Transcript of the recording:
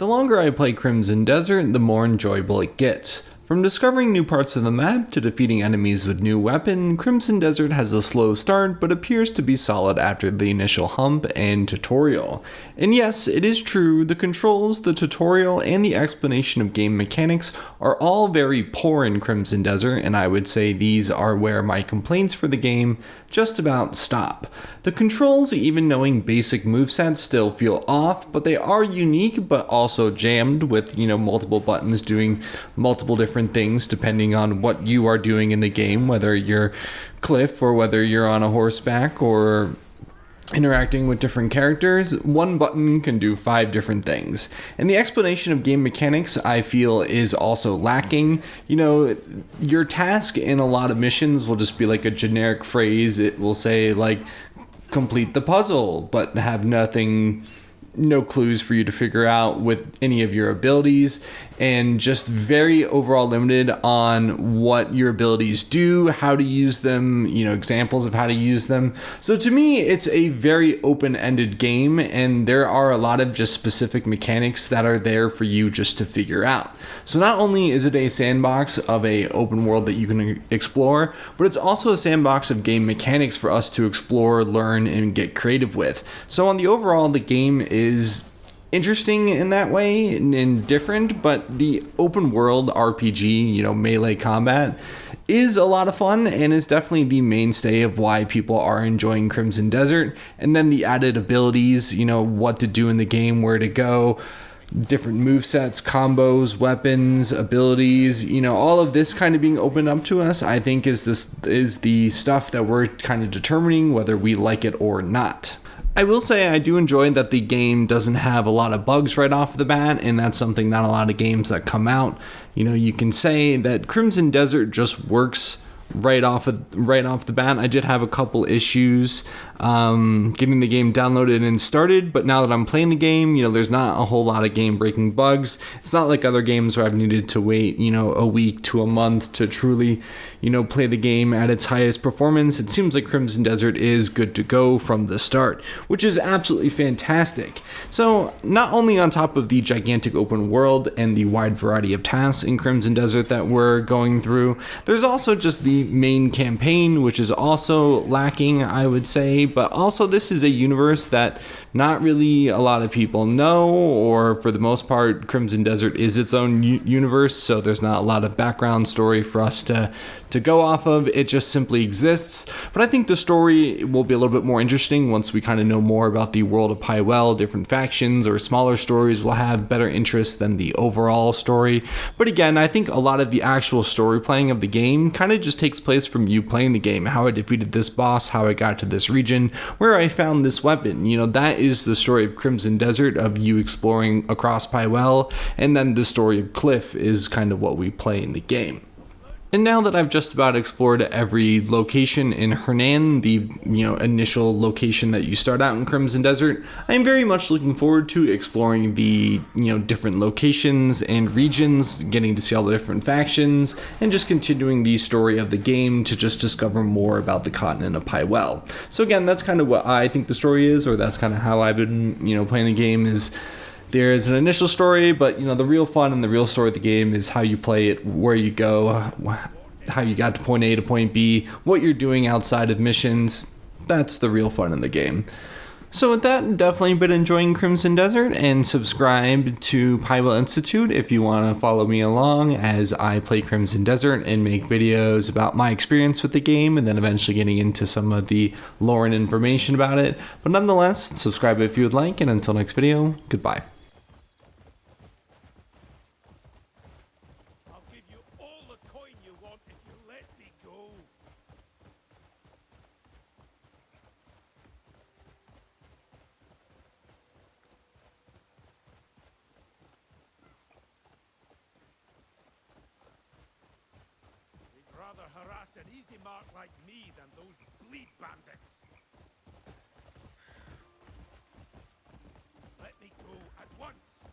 The longer I play Crimson Desert, the more enjoyable it gets. From discovering new parts of the map to defeating enemies with new weapon, Crimson Desert has a slow start but appears to be solid after the initial hump and tutorial. And yes, it is true, the controls, the tutorial, and the explanation of game mechanics are all very poor in Crimson Desert, and I would say these are where my complaints for the game just about stop. The controls, even knowing basic movesets, still feel off, but they are unique but also jammed with, multiple buttons doing multiple different things depending on what you are doing in the game, whether you're Cliff or whether you're on a horseback or interacting with different characters. One button can do 5 different things. And the explanation of game mechanics, I feel, is also lacking. Your task in a lot of missions will just be like a generic phrase. It will say like, complete the puzzle, but have no clues for you to figure out with any of your abilities, and just very overall limited on what your abilities do, how to use them, examples of how to use them. So to me, it's a very open-ended game, and there are a lot of just specific mechanics that are there for you just to figure out. So not only is it a sandbox of a open world that you can explore, but it's also a sandbox of game mechanics for us to explore, learn, and get creative with. So on the overall, the game is interesting in that way and different, but the open world RPG, melee combat is a lot of fun and is definitely the mainstay of why people are enjoying Crimson Desert. And then the added abilities, what to do in the game, where to go, different movesets, combos, weapons, abilities, all of this kind of being opened up to us, I think is the stuff that we're kind of determining whether we like it or not. I will say I do enjoy that the game doesn't have a lot of bugs right off the bat, and that's something not a lot of games that come out. You can say that Crimson Desert just works right off the bat. I did have a couple issues getting the game downloaded and started, but now that I'm playing the game, there's not a whole lot of game breaking bugs. It's not like other games where I've needed to wait a week to a month to truly play the game at its highest performance. It seems like Crimson Desert is good to go from the start, which is absolutely fantastic. So not only on top of the gigantic open world and the wide variety of tasks in Crimson Desert that we're going through, there's also just the main campaign, which is also lacking, I would say. But also, this is a universe that not really a lot of people know, or for the most part, Crimson Desert is its own universe, so there's not a lot of background story for us to go off of. It just simply exists. But I think the story will be a little bit more interesting once we kind of know more about the world of Pywel. Different factions or smaller stories will have better interest than the overall story. But again, I think a lot of the actual story playing of the game kind of just takes place from you playing the game, how I defeated this boss, how I got to this region, where I found this weapon. That is the story of Crimson Desert, of you exploring across Pywel, and then the story of Cliff is kind of what we play in the game. And now that I've just about explored every location in Hernan, the initial location that you start out in Crimson Desert, I am very much looking forward to exploring the different locations and regions, getting to see all the different factions, and just continuing the story of the game to just discover more about the continent of Pywel. So again, that's kind of what I think the story is, or that's kind of how I've been playing the game. Is there's an initial story, but the real fun and the real story of the game is how you play it, where you go, how you got to point A to point B, what you're doing outside of missions. That's the real fun in the game. So with that, definitely been enjoying Crimson Desert, and subscribe to Pywel Institute if you want to follow me along as I play Crimson Desert and make videos about my experience with the game, and then eventually getting into some of the lore and information about it. But nonetheless, subscribe if you would like, and until next video, goodbye. Rather harass an easy mark like me than those bleed bandits. Let me go at once.